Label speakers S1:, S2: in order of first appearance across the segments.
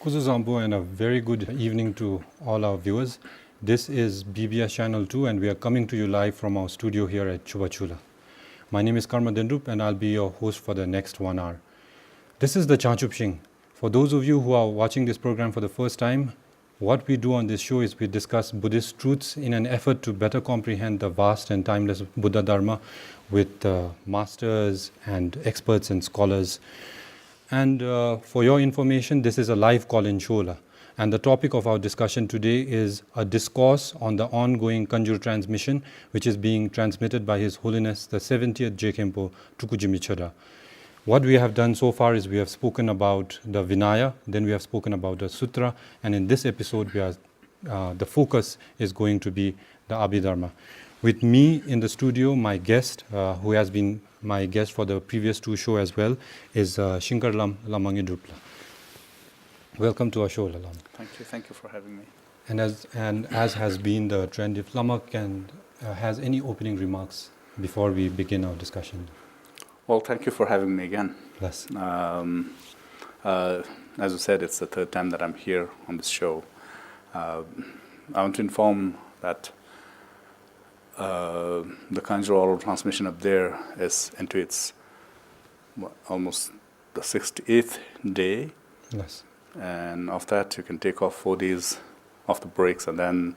S1: Kuzu Zambo, and a very good evening to all our viewers. This is BBS Channel 2 and we are coming to you live from our studio here at Chubachula. My name is Karma Dendrup and I'll be your host for the next 1 hour. This is the Jangchubshing. For those of you who are watching this program for the first time, what we do on this show is we discuss Buddhist truths in an effort to better comprehend the vast and timeless Buddha Dharma with masters and experts and scholars. And for your information, this is a live call-in show. And the topic of our discussion today is a discourse on the ongoing Kangjur transmission, which is being transmitted by His Holiness the 70th Jekempo Tukujimi Chöda. What we have done so far is we have spoken about the Vinaya, then we have spoken about the Sutra, and in this episode, the focus is going to be the Abhidharma. With me in the studio, my guest, who has been my guest for the previous 2 shows as well, is Shingkhar Lam Ngodup. Welcome to our show, Lama.
S2: Thank you for having me.
S1: And as has been the trend, if Lama has any opening remarks before we begin our discussion.
S2: Well, thank you for having me again.
S1: Yes.
S2: As you said, it's the 3rd time that I'm here on this show. I want to inform that the Kangjur oral transmission up there is into its almost the 68th day.
S1: Yes.
S2: And of that, you can take off 4 days off the breaks, and then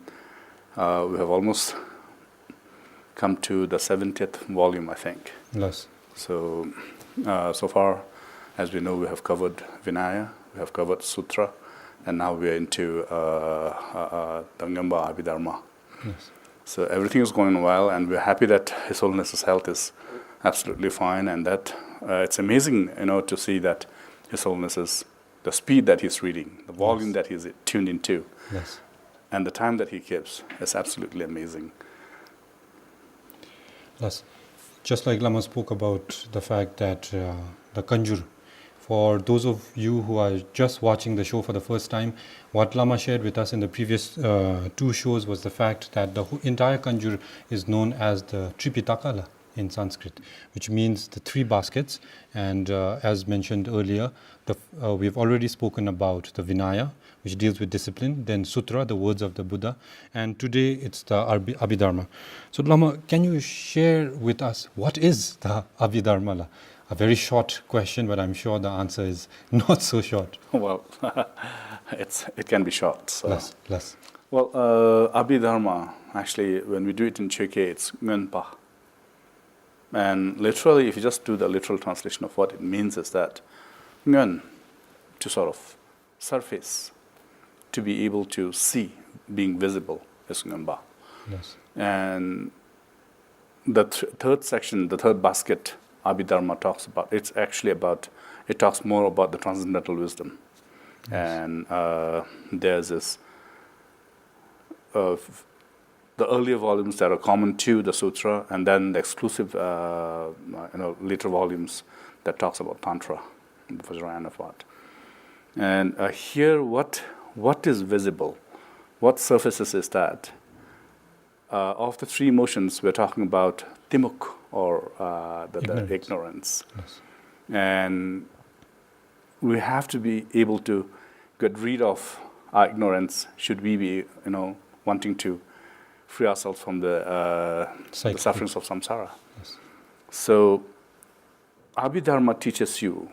S2: we have almost come to the 70th volume, I think.
S1: Yes.
S2: So, so far, as we know, we have covered Vinaya, we have covered Sutra, and now we are into the Ngamba Abhidharma.
S1: Yes.
S2: So everything is going well, and we're happy that His Holiness's health is absolutely fine, and that it's amazing, to see that His Holiness the speed that he's reading, the volume that he's tuned into, and the time that he keeps is absolutely amazing.
S1: Yes. Just like Lama spoke about the fact that the Kangjur, for those of you who are just watching the show for the first time, what Lama shared with us in the previous 2 shows was the fact that the entire Kangjur is known as the Tripitaka in Sanskrit, which means the 3 baskets. And as mentioned earlier, we've already spoken about the Vinaya, which deals with discipline, then Sutra, the words of the Buddha, and today it's the Abhidharma. So Lama, can you share with us what is the Abhidharma? A very short question, but I'm sure the answer is not so short.
S2: Well, it can be short. So.
S1: Less.
S2: Well, Abhidharma, actually, when we do it in Chökye, it's Ngenpa. And literally, if you just do the literal translation of what it means, is that Ngen, to sort of surface, to be able to see, being visible, is Ngenpa.
S1: Yes.
S2: And the 3rd section, the 3rd basket, Abhidharma talks about, it talks more about the transcendental wisdom. Yes. And there's this, the earlier volumes that are common to the Sutra, and then the exclusive, later volumes that talks about Tantra, Vajrayana Path. And here, what is visible? What surfaces is that? Of the 3 emotions, we're talking about timuk, or the ignorance.
S1: Yes.
S2: And we have to be able to get rid of our ignorance, should we be, wanting to free ourselves from the sufferings of samsara.
S1: Yes.
S2: So, Abhidharma teaches you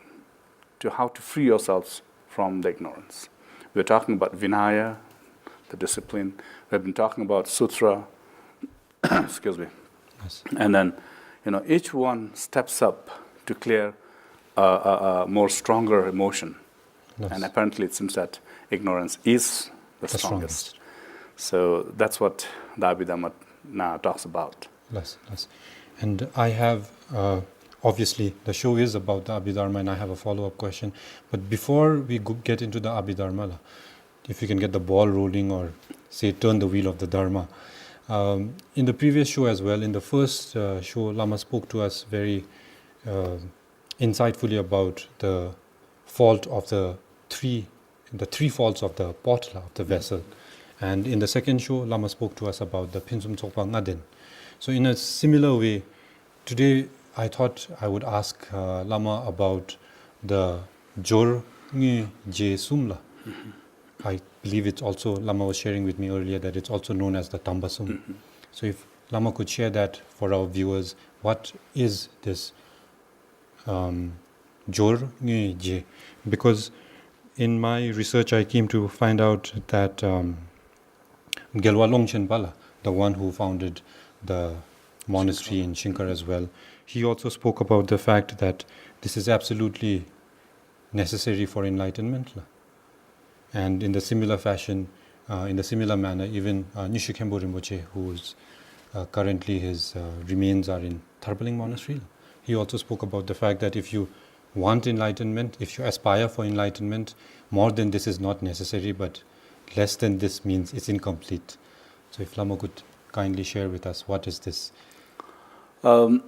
S2: to how to free yourselves from the ignorance. We're talking about Vinaya, the discipline. We've been talking about Sutra. Excuse me.
S1: Yes.
S2: And then, each one steps up to clear a more stronger emotion.
S1: Yes.
S2: And apparently, it seems that ignorance is the strongest. So that's what the Abhidharma now talks about.
S1: Yes. And I have, obviously, the show is about the Abhidharma, and I have a follow-up question. But before we get into the Abhidharma, if you can get the ball rolling or, say, turn the wheel of the Dharma. In the previous show as well, in the first show, Lama spoke to us very insightfully about the fault of the three faults of the potla, of the vessel. And in the second show, Lama spoke to us about the Pinsum Tsokpa Ngaden. So in a similar way, today I thought I would ask Lama about the Jor Ngi Je Sumla, I believe it's also, Lama was sharing with me earlier, that it's also known as the Tambasum. So if Lama could share that for our viewers, what is this Jor Nge Je? Because in my research I came to find out that Gelwa Longchen Pala, the one who founded the monastery in Shingkhar as well, he also spoke about the fact that this is absolutely necessary for enlightenment. And in the similar fashion, in the similar manner, even Nishu Khenpo Rinpoche, who's currently his remains are in Tharpaling Monastery, he also spoke about the fact that if you want enlightenment, if you aspire for enlightenment, more than this is not necessary, but less than this means it's incomplete. So if Lama could kindly share with us, what is this?
S2: Well,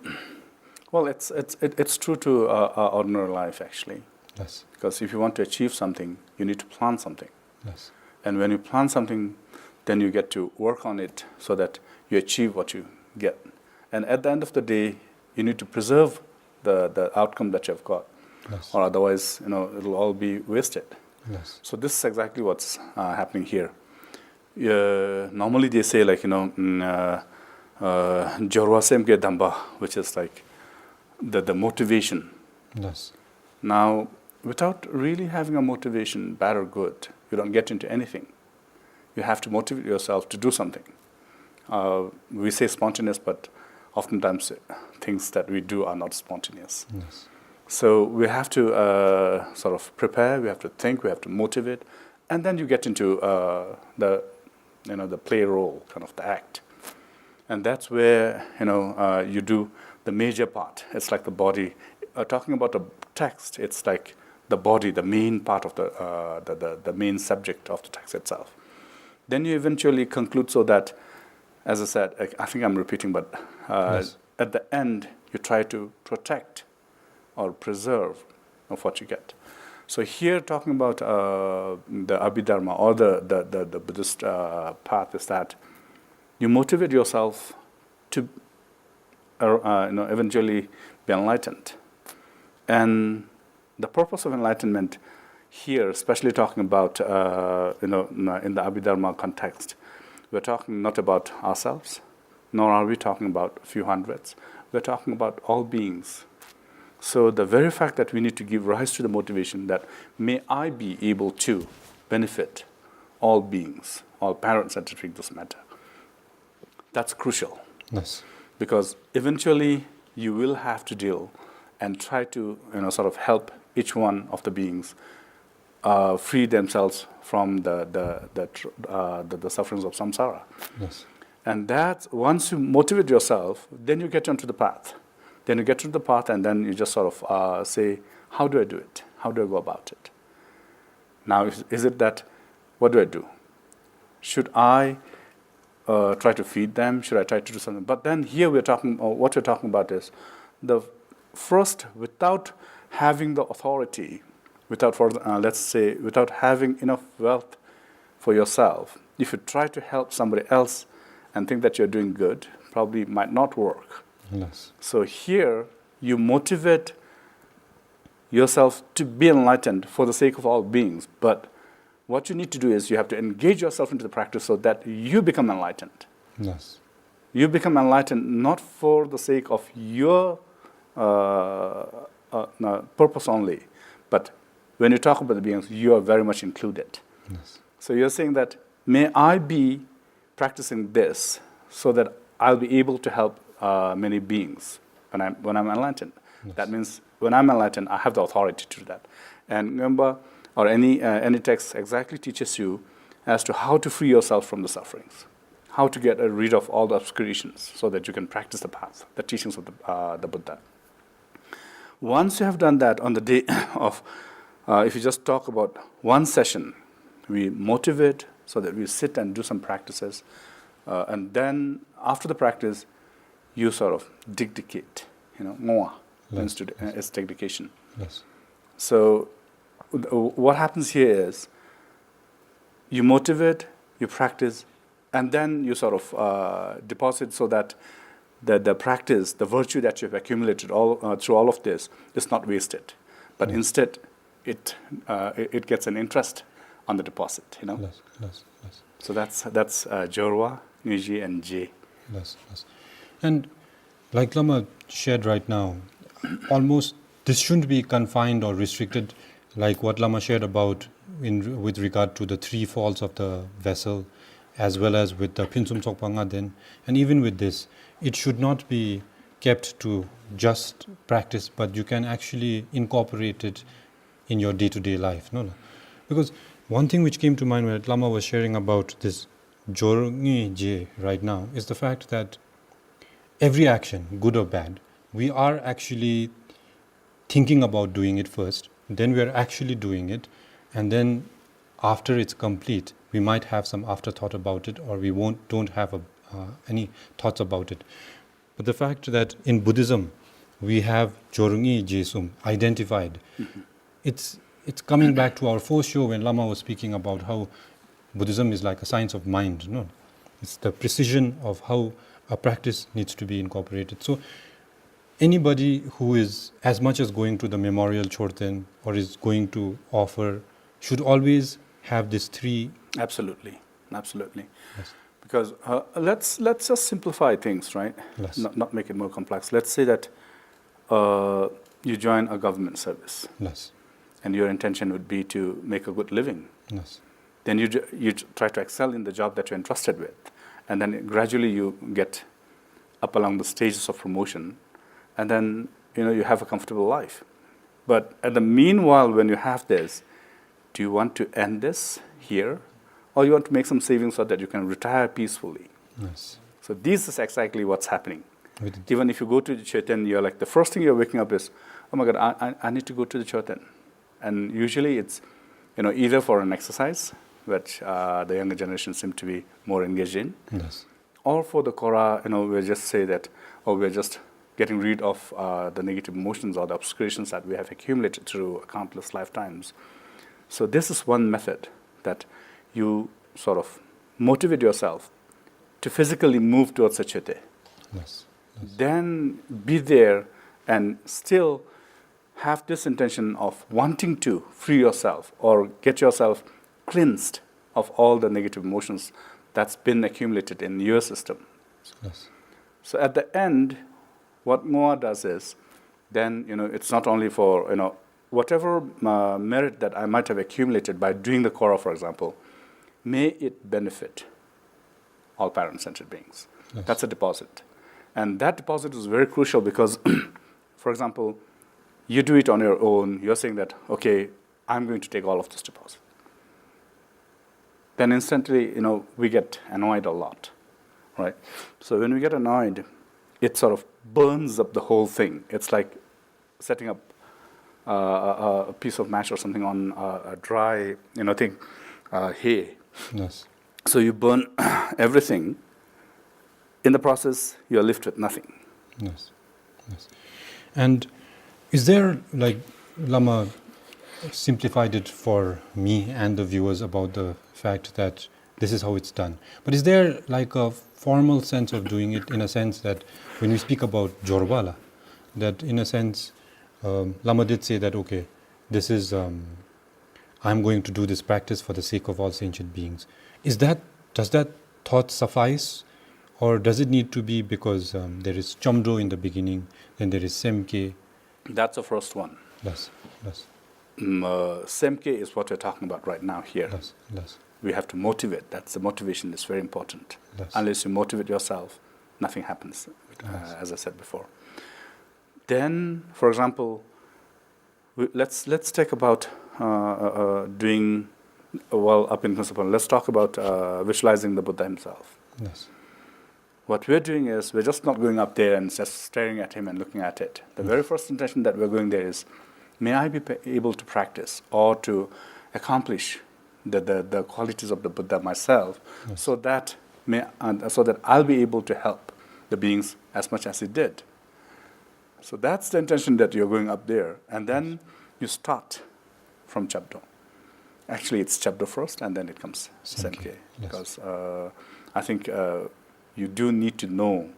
S2: it's true to our ordinary life, actually.
S1: Yes.
S2: Because if you want to achieve something, you need to plan something.
S1: Yes.
S2: And when you plan something, then you get to work on it so that you achieve what you get. And at the end of the day, you need to preserve the outcome that you've got.
S1: Yes.
S2: Or otherwise, it'll all be wasted.
S1: Yes.
S2: So this is exactly what's happening here. Normally they say, like, Jorwa Semke Damba, which is like the motivation.
S1: Yes.
S2: Now, without really having a motivation, bad or good, you don't get into anything. You have to motivate yourself to do something. We say spontaneous, but oftentimes things that we do are not spontaneous.
S1: Yes.
S2: So we have to sort of prepare, we have to think, we have to motivate, and then you get into the play role, kind of the act. And that's where, you do the major part. It's like the body. Talking about the text, it's like the body, the main part of the main subject of the text itself. Then you eventually conclude so that, as I said, I think I'm repeating, but
S1: yes.
S2: At the end, you try to protect or preserve of what you get. So here, talking about the Abhidharma or the Buddhist path is that you motivate yourself to eventually be enlightened. And the purpose of enlightenment here, especially talking about in the Abhidharma context, we're talking not about ourselves, nor are we talking about a few hundreds. We're talking about all beings. So the very fact that we need to give rise to the motivation that may I be able to benefit all beings, all parents entering this matter, that's crucial.
S1: Yes.
S2: Because eventually you will have to deal and try to sort of help each one of the beings free themselves from the sufferings of samsara.
S1: Yes.
S2: And that once you motivate yourself, then you get onto the path. Then you get to the path, and then you just sort of say, how do I do it? How do I go about it? Now, is it that, what do I do? Should I try to feed them? Should I try to do something? But then here we're talking, what we're talking about is the first, without having the authority, without having enough wealth for yourself, if you try to help somebody else and think that you're doing good, probably might not work.
S1: Yes.
S2: So here, you motivate yourself to be enlightened for the sake of all beings. But what you need to do is you have to engage yourself into the practice so that you become enlightened.
S1: Yes.
S2: You become enlightened not for the sake of your purpose only, but when you talk about the beings, you are very much included.
S1: Yes.
S2: So you're saying that, may I be practicing this so that I'll be able to help many beings when I'm enlightened.
S1: Yes.
S2: That means when I'm enlightened, I have the authority to do that. And remember, or any text exactly teaches you as to how to free yourself from the sufferings, how to get rid of all the obscurations so that you can practice the path, the teachings of the Buddha. Once you have done that on the day of, if you just talk about one session, we motivate so that we sit and do some practices, and then after the practice, you sort of dedicate, ngoa,
S1: Yes.
S2: it's dedication.
S1: Yes.
S2: So what happens here is you motivate, you practice, and then you sort of deposit so that the practice, the virtue that you've accumulated through all of this is not wasted, but instead it gets an interest on the deposit,
S1: Less.
S2: So that's Jorwa, Nguji, and J.
S1: Less. And like Lama shared right now, almost this shouldn't be confined or restricted like what Lama shared about with regard to the 3 falls of the vessel, as well as with the Pinsum Sokpanga then, and even with this, it should not be kept to just practice, but you can actually incorporate it in your day-to-day life. No? Because one thing which came to mind when Lama was sharing about this Jorngi Je right now is the fact that every action, good or bad, we are actually thinking about doing it first, then we are actually doing it, and then after it's complete, we might have some afterthought about it, or we don't have any thoughts about it. But the fact that in Buddhism we have Jorngi Jesum identified, it's coming back to our first show when Lama was speaking about how Buddhism is like a science of mind. No, it's the precision of how a practice needs to be incorporated. So anybody who is as much as going to the memorial Chorten or is going to offer should always have these 3.
S2: Absolutely.
S1: Yes.
S2: Because let's just simplify things, right?
S1: Yes.
S2: Not make it more complex. Let's say that you join a government service,
S1: Yes.
S2: and your intention would be to make a good living.
S1: Yes.
S2: Then you try to excel in the job that you're entrusted with, and then gradually you get up along the stages of promotion, and then you have a comfortable life. But at the meanwhile, when you have this, do you want to end this here, or you want to make some savings so that you can retire peacefully?
S1: Yes.
S2: So this is exactly what's happening. Even if you go to the Choten, you're like, the first thing you're waking up is, oh my God, I need to go to the Choten. And usually it's, either for an exercise, which the younger generation seem to be more engaged in,
S1: Yes.
S2: or for the Kora, we just say that, we're just getting rid of the negative emotions or the obscurations that we have accumulated through countless lifetimes. So this is one method that you sort of motivate yourself to physically move towards a Chote.
S1: Yes.
S2: Then be there and still have this intention of wanting to free yourself or get yourself cleansed of all the negative emotions that's been accumulated in your system.
S1: Yes.
S2: So at the end, what Moa does is, then it's not only for whatever merit that I might have accumulated by doing the Kora, for example, may it benefit all parent-centered beings.
S1: Yes.
S2: That's a deposit. And that deposit is very crucial because, for example, you do it on your own, you're saying that, okay, I'm going to take all of this deposit. Then instantly, we get annoyed a lot, right? So when we get annoyed, it sort of burns up the whole thing. It's like setting up a piece of match or something on a dry, hay.
S1: Yes.
S2: So you burn everything. In the process, you're left with nothing.
S1: Yes. And is there, like Lama simplified it for me and the viewers about the fact that this is how it's done. But is there like a formal sense of doing it, in a sense that when we speak about Jorwala, that in a sense, Lama did say that, okay, this is, I'm going to do this practice for the sake of all sentient beings. Does that thought suffice? Or does it need to be because there is Chamdo in the beginning, then there is Semke?
S2: That's the first one.
S1: Yes.
S2: Semke is what we're talking about right now here.
S1: Yes.
S2: We have to motivate. That's the motivation is very important.
S1: Yes.
S2: Unless you motivate yourself, nothing happens, as I said before. Then, for example, let's take about doing, up in principle, let's talk about visualizing the Buddha himself.
S1: Yes.
S2: What we're doing is we're just not going up there and just staring at him and looking at it. The very first intention that we're going there is, may I be able to practice or to accomplish the qualities of the Buddha myself,
S1: yes.
S2: so that I'll be able to help the beings as much as he did. So that's the intention that you're going up there, and then you start from Chabdo. Actually, it's Chabdo first, and then it comes Semke,
S1: yes.
S2: because I think you do need to know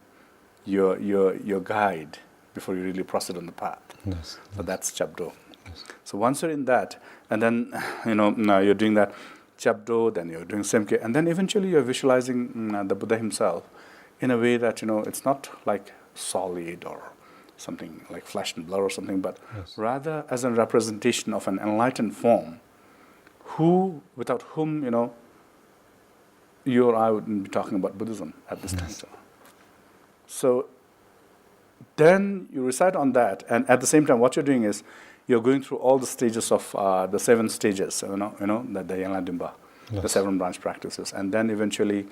S2: your guide before you really proceed on the path.
S1: Yes.
S2: So that's Chabdo.
S1: Yes.
S2: So once you're in that, and then now you're doing that, Chabdo, then you're doing Semke, and then eventually you're visualizing the Buddha himself in a way that, it's not like solid or something like flesh and blood or something, but rather as a representation of an enlightened form without whom, you or I wouldn't be talking about Buddhism at this time. So then you recite on that, and at the same time, what you're doing is you're going through all the stages of the 7 stages, the Yanladimba, the 7 branch practices, and then eventually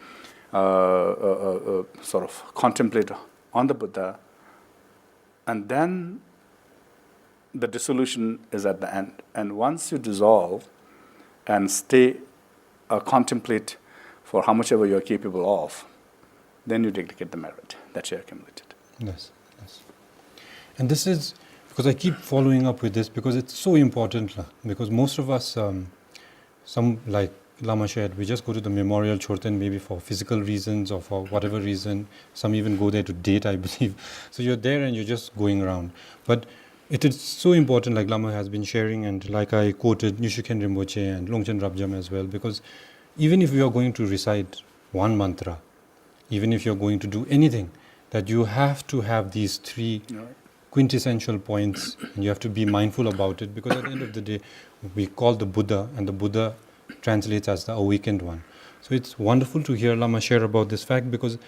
S2: sort of contemplate on the Buddha, and then the dissolution is at the end. And once you dissolve and stay, contemplate for how much ever you're capable of, then you dedicate the merit that you accumulated.
S1: Yes. And this is, because I keep following up with this, because it's so important, because most of us, some like Lama shared, we just go to the memorial Chorten maybe for physical reasons or for whatever reason. Some even go there to date, I believe. So you're there and you're just going around. But it is so important, like Lama has been sharing, and like I quoted Nishikhen Rinpoche and Longchen Rabjam as well, because even if you are going to recite one mantra, even if you're going to do anything, that you have to have these 3 quintessential points, and you have to be mindful about it, because at the end of the day, we call the Buddha, and the Buddha translates as the awakened one. So it's wonderful to hear Lama share about this fact, because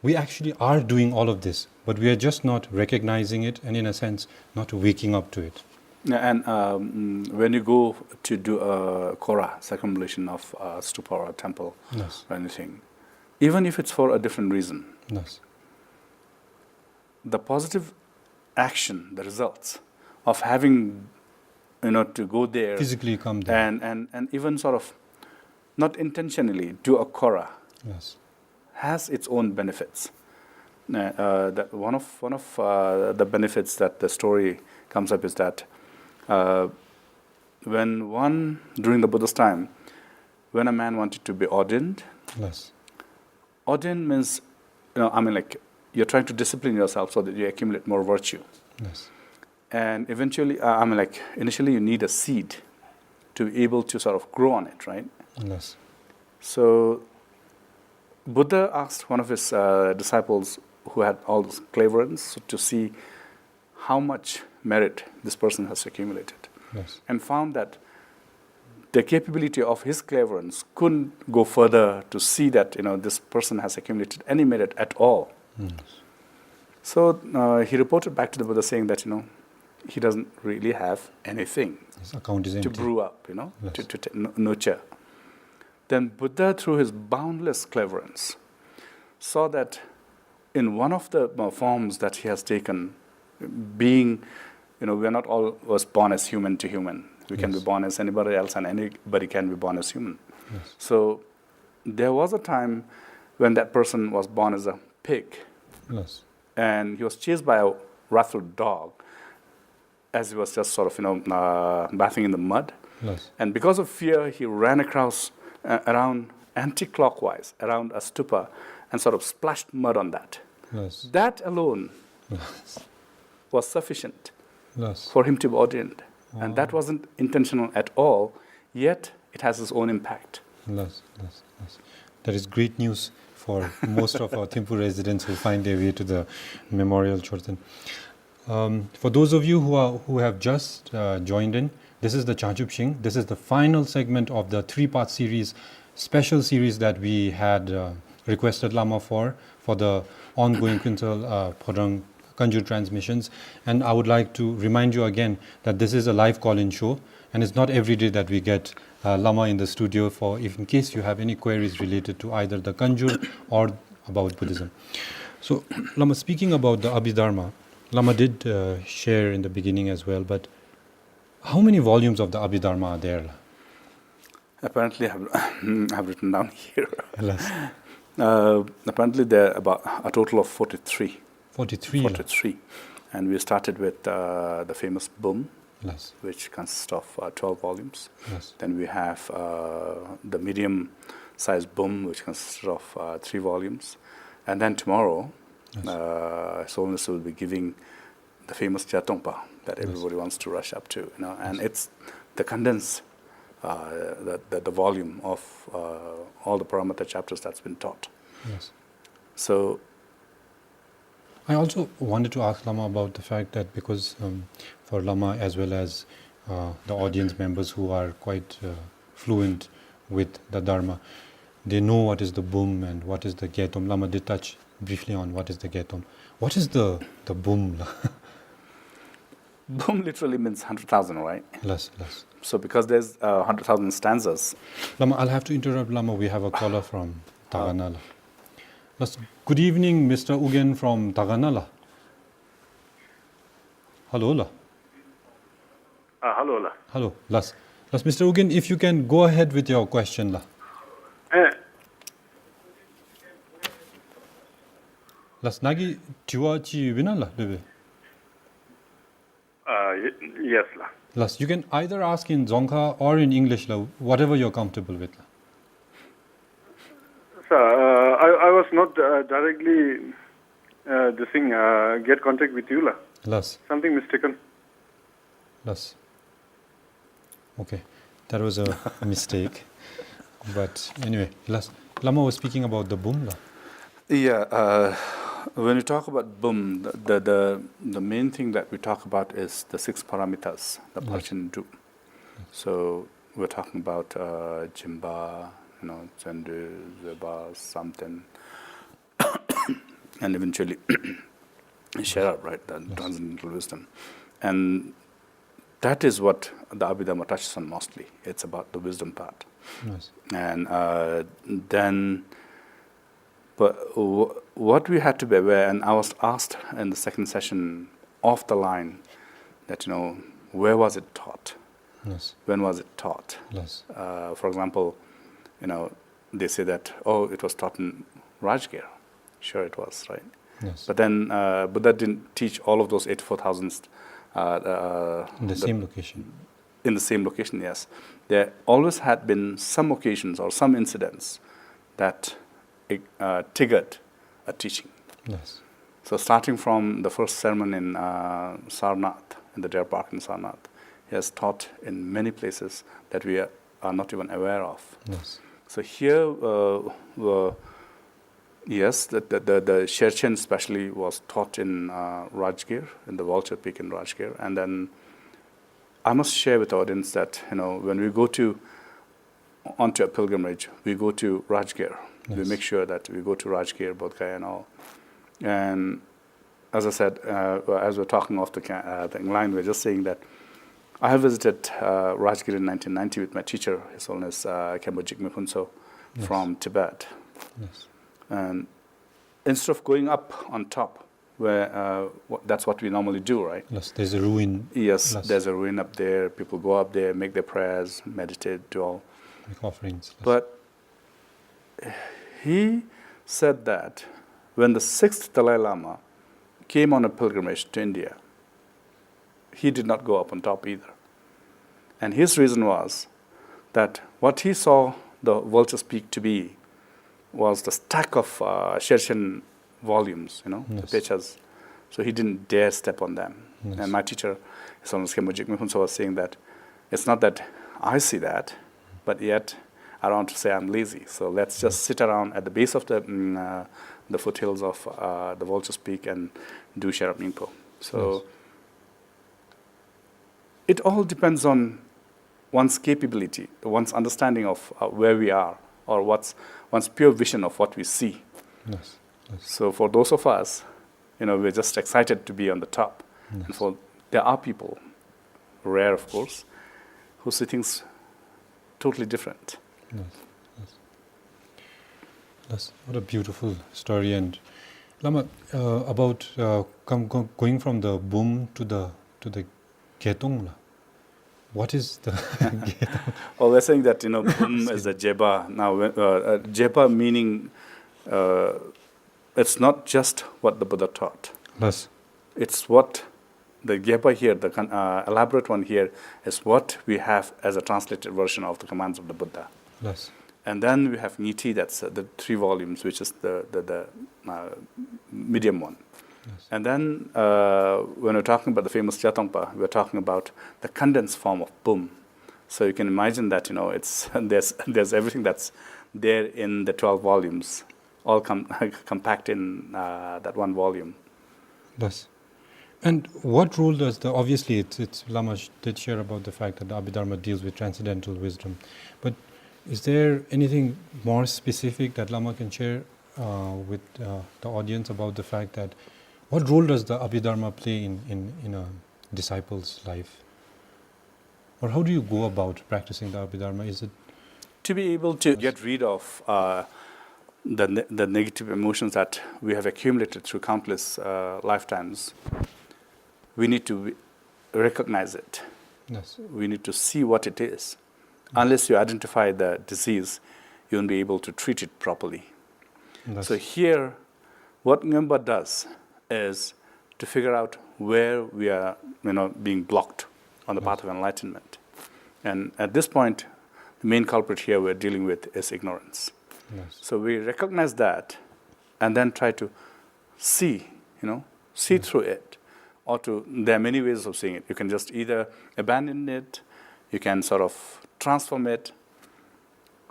S1: we actually are doing all of this, but we are just not recognizing it, and in a sense, not waking up to it.
S2: And when you go to do a Kora, circumambulation of a stupa or a temple or anything, even if it's for a different reason, the positive action, the results of having, to go there,
S1: physically come there,
S2: and even sort of not intentionally do a Kora, has its own benefits. That one of the benefits that the story comes up is that during the Buddha's time, when a man wanted to be ordained, ordained means, you're trying to discipline yourself so that you accumulate more virtue. And eventually, initially you need a seed to be able to sort of grow on it, right? So Buddha asked one of his disciples who had all those cleverance to see how much merit this person has accumulated, and found that the capability of his cleverance couldn't go further to see that this person has accumulated any merit at all. So he reported back to the Buddha saying that he doesn't really have anything to brew up, to nurture. Then Buddha, through his boundless cleverance, saw that in one of the forms that he has taken, being, we are not all was born as human to human. We can be born as anybody else, and anybody can be born as human. So there was a time when that person was born as a pig, and he was chased by a wrathful dog as he was just sort of, bathing in the mud. And because of fear, he ran across around anti-clockwise around a stupa and sort of splashed mud on that. That alone was sufficient for him to be ordained. And that wasn't intentional at all, yet it has its own impact.
S1: That is great news for most of our Thimphu residents who find their way to the memorial Chorten. For those of you who have just joined in, this is the Jangchubshing. This is the final segment of the 3-part series, special series that we had requested Lama for the ongoing Quintal Podang Kangjur transmissions. And I would like to remind you again that this is a live call-in show, and it's not every day that we get Lama in the studio if in case you have any queries related to either the Kangjur or about Buddhism. So Lama, speaking about the Abhidharma, Lama did share in the beginning as well, but how many volumes of the Abhidharma are there?
S2: Apparently, I have written down here. Apparently, there are about a total of 43. 43. And we started with the famous Bum, which consists of 12 volumes. Then we have the medium-sized Bum, which consists of 3 volumes. And then tomorrow, Solness will be giving the famous Chatongpa that everybody wants to rush up to, and it's the condensed the volume of all the Paramita chapters that's been taught.
S1: Yes.
S2: So
S1: I also wanted to ask Lama about the fact that because for Lama as well as the audience members who are quite fluent with the Dharma, they know what is the Bum and what is the Getom. Lama did touch briefly on what is the Getom. What is the Bum?
S2: Bum literally means 100,000, right?
S1: Less.
S2: So because there's 100,000 stanzas.
S1: Lama, I'll have to interrupt Lama. We have a caller from Taganala. Good evening, Mr. Ugen from Taganala. Hello, la.
S3: Hello, la.
S1: Hello, Las, Mr. Ugen, if you can go ahead with your question, la. Las Nagi Tiwachi Vinala, bebe.
S3: Yes, la.
S1: Las, you can either ask in Dzongkha or in English, la, whatever you're comfortable with, la.
S3: Sir, I was not directly get contact with you, la.
S1: Las.
S3: Something mistaken.
S1: Las. Okay, that was a mistake. But anyway, Las, Lama was speaking about the Bum, la.
S2: Yeah, when we talk about Bum, the main thing that we talk about is the 6 paramitas, the Parchindu. So we're talking about Jimba, Chandu, Zeba, something, and eventually Sherab, right, the transcendental wisdom. And that is what the Abhidharma touches on mostly. It's about the wisdom part.
S1: Nice.
S2: And then, but what we had to be aware, and I was asked in the second session off the line that, where was it taught?
S1: Yes.
S2: When was it taught?
S1: Yes.
S2: For example, they say that, it was taught in Rajgir. Sure it was, right?
S1: Yes.
S2: But then Buddha didn't teach all of those 84,000
S1: in the same location.
S2: In the same location, yes. There always had been some occasions or some incidents that triggered a teaching.
S1: Yes.
S2: So starting from the first sermon in Sarnath, in the Deer Park in Sarnath, he has taught in many places that we are not even aware of.
S1: Yes.
S2: So here, yes, the Sherchen especially was taught in Rajgir, in the Vulture Peak in Rajgir. And then I must share with the audience that, when we go onto a pilgrimage, we go to Rajgir. Yes. We make sure that we go to Rajgir, Bodh Gaya and all. And as I said, as we're talking off the line, we're just saying that I have visited Rajgir in 1990 with my teacher, His Holiness Khenpo Jigme Phunso, yes, from Tibet.
S1: Yes.
S2: And instead of going up on top, where that's what we normally do, right?
S1: Yes, there's a ruin.
S2: Yes,
S1: Yes.
S2: There's a ruin up there. People go up there, make their prayers, meditate, do all.
S1: Make offerings. Yes.
S2: But he said that when the 6th Dalai Lama came on a pilgrimage to India, he did not go up on top either. And his reason was that what he saw the Vulture's Peak to be was the stack of Sherchen volumes,
S1: Yes.
S2: the pechas. So he didn't dare step on them.
S1: Yes.
S2: And my teacher, His Holiness Khenpo Jigme Phunso, was saying that it's not that I see that, but yet I don't want to say I'm lazy. So let's just sit around at the base of the foothills of the Vulture's Peak and do Sherab Ningpo. So
S1: Yes.
S2: it all depends on one's capability, one's understanding of where we are, or one's pure vision of what we see.
S1: Yes. Yes.
S2: So for those of us, we're just excited to be on the top.
S1: Yes.
S2: And there are people, rare of course, who see things totally different.
S1: Yes. Yes. Yes. What a beautiful story. And Lama, about going from the Bum to the Getong, what is the Getong?
S2: Well, we're saying that Bum is the Jeba. Now, Jeba meaning it's not just what the Buddha taught.
S1: Yes.
S2: It's what the Jeba here, the elaborate one here, is what we have as a translated version of the commands of the Buddha.
S1: Yes.
S2: And then we have Niti, that's the 3 volumes, which is the medium one.
S1: Yes.
S2: And then when we're talking about the famous Jatongpa, we're talking about the condensed form of Bum. So you can imagine that, it's there's everything that's there in the 12 volumes, all compact in that one volume.
S1: Yes. And what role does obviously it's Lama did share about the fact that the Abhidharma deals with transcendental wisdom, but is there anything more specific that Lama can share with the audience about the fact that what role does the Abhidharma play in a disciple's life? Or how do you go about practicing the Abhidharma? Is it
S2: to be able to get rid of the negative emotions that we have accumulated through countless lifetimes? We need to recognize it.
S1: Yes.
S2: We need to see what it is. Unless you identify the disease, you won't be able to treat it properly.
S1: Yes.
S2: So here, what Ngamba does is to figure out where we are, being blocked on the path of enlightenment. And at this point, the main culprit here we're dealing with is ignorance.
S1: Yes.
S2: So we recognize that and then try to see through it. There are many ways of seeing it. You can just either abandon it, you can sort of transform it,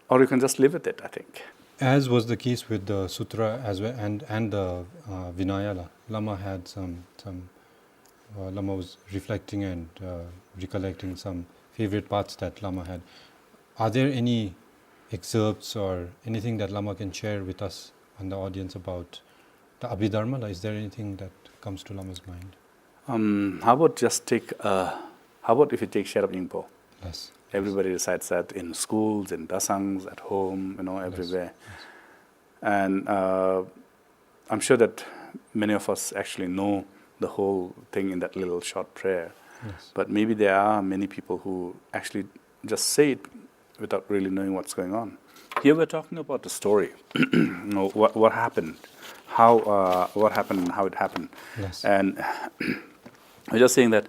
S2: or you can just live with it, I think.
S1: As was the case with the Sutra as well, and the Vinaya, Lama had Lama was reflecting and recollecting some favorite parts that Lama had. Are there any excerpts or anything that Lama can share with us and the audience about the Abhidharma? Is there anything that comes to Lama's mind?
S2: How about if you take Sherab Yingpo?
S1: Yes.
S2: Everybody recites that in schools, in dasangs, at home, everywhere.
S1: Yes.
S2: And I'm sure that many of us actually know the whole thing in that little short prayer.
S1: Yes.
S2: But maybe there are many people who actually just say it without really knowing what's going on. Here we're talking about the story, what happened, what happened and how it happened.
S1: Yes.
S2: And we're just saying that,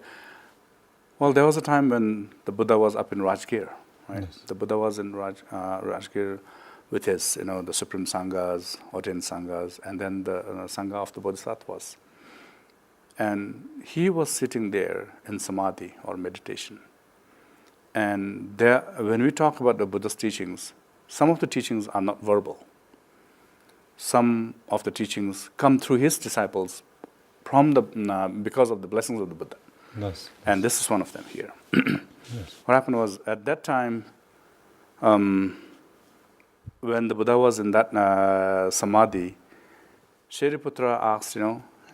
S2: well, there was a time when the Buddha was up in Rajgir, right?
S1: Yes.
S2: The Buddha was in Rajgir with his, the Supreme Sanghas, or 10 Sanghas, and then the Sangha of the Bodhisattvas. And he was sitting there in samadhi or meditation. And there, when we talk about the Buddha's teachings, some of the teachings are not verbal. Some of the teachings come through his disciples because of the blessings of the Buddha.
S1: Yes.
S2: And this is one of them here.
S1: Yes.
S2: What happened was, at that time, when the Buddha was in that samadhi, Shariputra asked,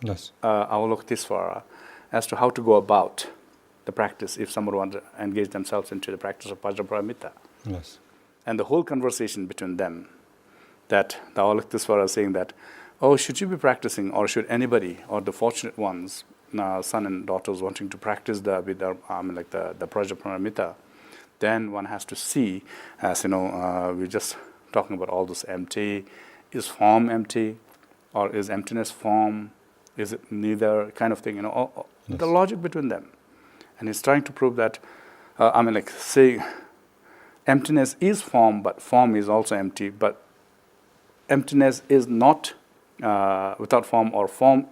S1: Yes.
S2: Avalokitesvara, as to how to go about the practice if someone wants to engage themselves into the practice of Vajraparamita.
S1: Yes. And
S2: the whole conversation between them, that the Avalokitesvara is saying that, should you be practicing, or should anybody, or the fortunate ones, son and daughters wanting to practice the Abhidharma, like the Vajraparamita, then one has to see, as we're just talking about all this empty. Is form empty, or is emptiness form? Is it neither, kind of thing?
S1: Yes.
S2: The logic between them, and he's trying to prove that. Say, emptiness is form, but form is also empty. But emptiness is not without form, or form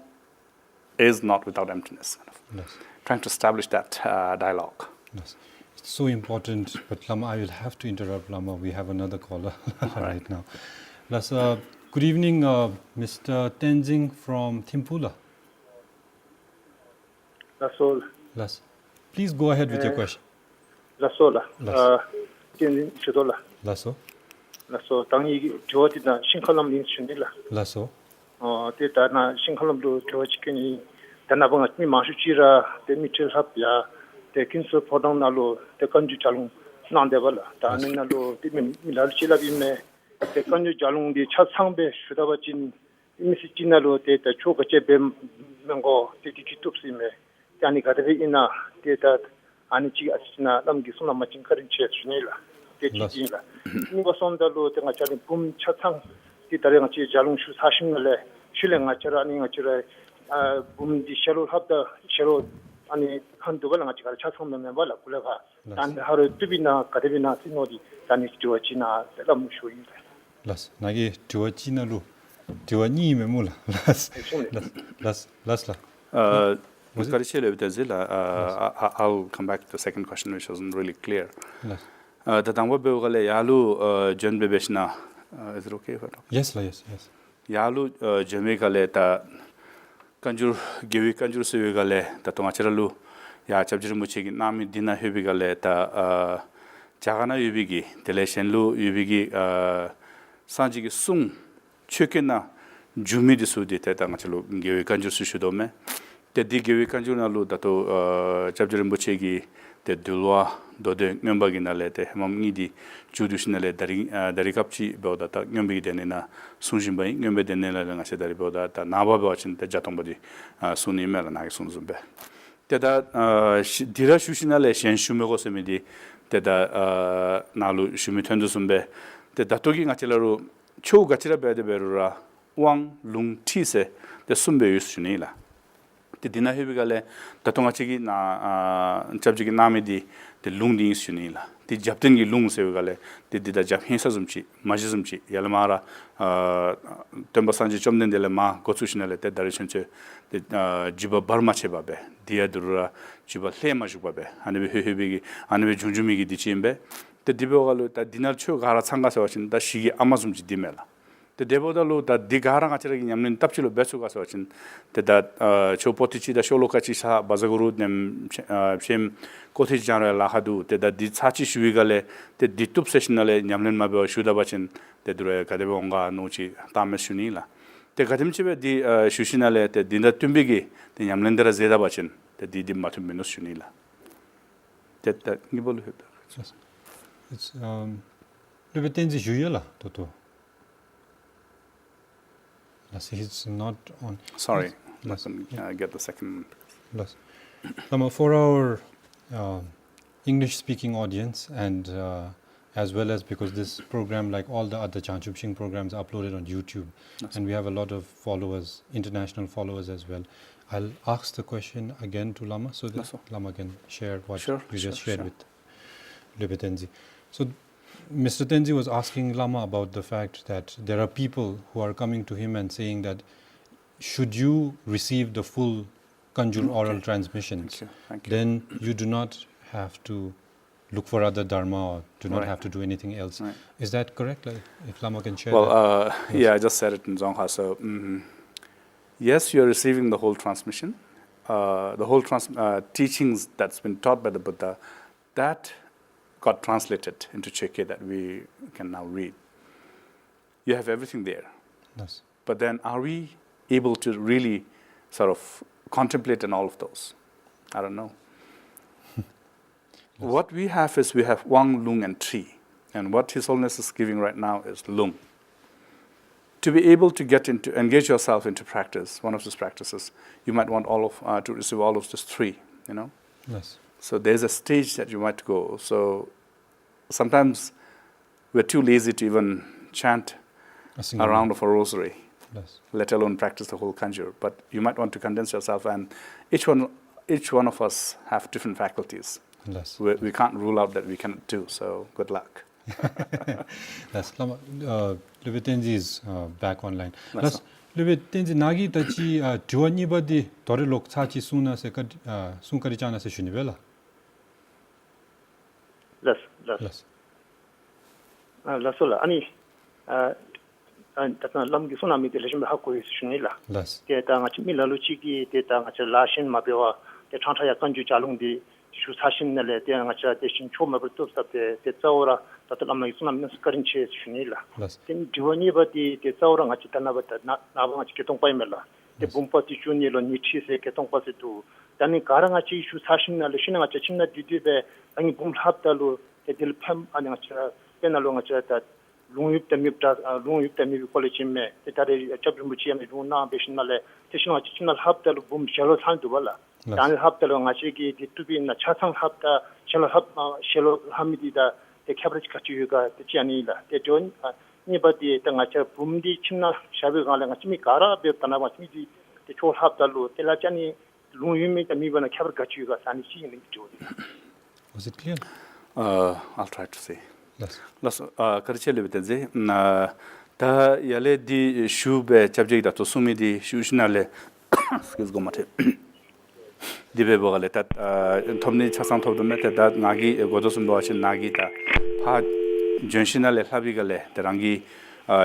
S2: is not without emptiness.
S1: Yes.
S2: Trying to establish that dialogue.
S1: Yes. It's so important, but Lama, I will have to interrupt Lama. We have another caller right now. Plus, good evening, Mr. Tenzing from Thimpula.
S3: Lasol.
S1: Las. Please go ahead with your question.
S3: Lasola.
S1: Las.
S3: Chidola.
S1: Lasso.
S3: Laso. Tangi Jodina Shingkhar Lam Shindila.
S1: Lasso.
S3: Dana Shingkhar Lam do Jojikini. Danabanga mi Mashujira, the Mitchell Hapia, the Kinso Podonalo, the Kangjur Jalung, Nandevala, Danalo, the Milachila Bime, the Kangjur Jalung, the Chatsangbe, Shudavachin, Missichinalo, the Chokachebe Mango, the Kitupsime, Dani Katavina, the Anichi Asina, Lamgisuna Machin Karinche, Sunila, the Chijina. Nivasondalo, the Nachari Pum Chatsang, the Taranchi Jalung Hashimale, Shilangachara, Ningachara. Bumdi shero habda shero ani handugal ngachi kar chathom me wala kuleva and haru tubina kadebina sinodi tani tuachina telam shuin
S1: las nagi tuachina lu tuani me mula las la Was it?
S2: I'll come back to the second question, which wasn't really clear.
S1: Yes.
S2: The Tangwa Beogale Yalu Jen Bebeshna. Is it okay if I talk?
S1: Yes.
S2: Yalu Jamaica ta Kangjur Givi Kangjur Sivigale, the Tomacheralu, Ya Chabjumuchi, Nami Dina Hubigale, ta Jagana Ubigi, Teleshenlu Ubigi, Sanjigi Sung, Chukina, Jumi Disudi, Tetamachalu, Givi Kanjur Sushudome, the Digivi Kanjunalu, Dato Chabjumuchi, the Dulwa, Dode, Numbaginale, the Mamidi, Judicianale, Darikapchi, Bodata, Numbi Denina, Sunjimbai, Numbe Denela, and Asedari Bodata, Nava watching the Jatombody, Suni Mel and Sunzumbe. Teda Dira Shushinale, Shen Shumego Semidi, Teda Nalu Shumitendusumbe, the Datogi Gatilaru, Cho Gatira Bedeberura, Wang Lung Tise, the Sumbe Yusunila. The dinner Hibigale, the Tomachigi na Chabjigi Namidi, the Lungdi Sunila, the Japtingi Lung Sevigale, the Japhinsazumchi, Majizumchi, Yalamara, Tembasanji Chomden de Lama, Gotushinale, the Darishanche, the Jiba Barmachebabe, Diadura, Jiba Lemajubabe, and the Hibigi, and the Junjumigi di Chimbe, the Dibogalu, the dinner Chu Garatanga Sawachin, the Shigi Amazumchi Dimela. The Debodalu that Digarang Yamin Tapchilo Besugas watching that Chopotichi, the Sholokachi, Bazaguru, them Shem Cottage General Lahadu, that Ditsachi Shugale, the Ditup Sessionale, Yamlin Mabo, Shudabachin, the Dure Kadebonga, Nochi, Tamas Shunila. The Kadimchibe, the Shushinale, the Dinda Tumbigi, the Yamlendra Zedabachin, the Didim Matuminus Shunila. That Nibble.
S1: It's Libetenzi Juyela, Toto. He's not on.
S2: Sorry,
S1: Yes.
S2: I get the second.
S1: Yes. For our English-speaking audience, and as well as because this program, like all the other Jangchubshing programs, are uploaded on YouTube, and we have a lot of followers, international followers as well. I'll ask the question again to Lama, so that Lama can share what you just shared with Lubе Tenzi. So Mr. Tenzi was asking Lama about the fact that there are people who are coming to him and saying that should you receive the full Kangjur oral transmissions, then you do not have to look for other dharma or do not have to do anything else. Is that correct? Like, if Lama can share
S2: that. Yeah, I just said it in Dzongkha. So, yes, you're receiving the whole transmission, the whole teachings that's been taught by the Buddha, that got translated into Cheke that we can now read. You have everything there.
S1: Yes.
S2: But then are we able to really sort of contemplate on all of those? I don't know. What we have is we have Wang, Lung, and Tri. And what His Holiness is giving right now is Lung. To be able to engage yourself into practice, one of those practices, you might want to receive all of these three,
S1: Yes.
S2: So there's a stage that you might go. So sometimes we're too lazy to even chant a round of a rosary, let alone practice the whole Kangjur. But you might want to condense yourself, and each one of us have different faculties.
S1: Yes.
S2: We can't rule out that we cannot do. So good luck.
S1: Yes. Lubе Tenzi is back online. Yes. Lubе Tenzi nagi tachi duani badi tore lok chachi suna se sunkari chana se shunibela.
S3: Las. Lasola ani tatna lamgi suna mi teleshim hakko shunila.
S1: Las.
S3: Te ta ngachi milalu chigi te ta ngachi lashin mabewa te chanta ya kanju chalung di shu sashin nale te ngachi te shin choma burto sapte te tsaura tatla lamgi suna mi skarinche shunila. Ten duani badi te tsaura ngachi tanabata na ngachi ketong paimela. Te bumpa ti chunilo ni chise ketong pasitu. Tani karangachi shu sashin nale shinangachi chimna didibe ang bum haptalu te dilpam angacha penalo ngacha ta lungip temi college me te tare chabrimbuchi me runa beshinale te shinangachi chimna haptalu bum shalo santu bala dan haptalu ngachi ki tubi na chasang hapta shalo hamidida te khabrich kachiga te chianila te jon ni badi ta ngacha bumdi chimna shabe gala ngachi mi kara be tanaba chimi te chol haptalu te la chani lungimi temi bana khabr kachiga sani chi ni jodi.
S1: Was it clear?
S2: I'll try to say.
S1: Yes.
S2: Karchele biteze ta yale di shube chabje da to sumi di shushnale excuse go mate 디베버가레 다 톰니 차상 톱도메 다 나기 고도슨 보아친 나기다 파 전신날레 합이갈레 대랑기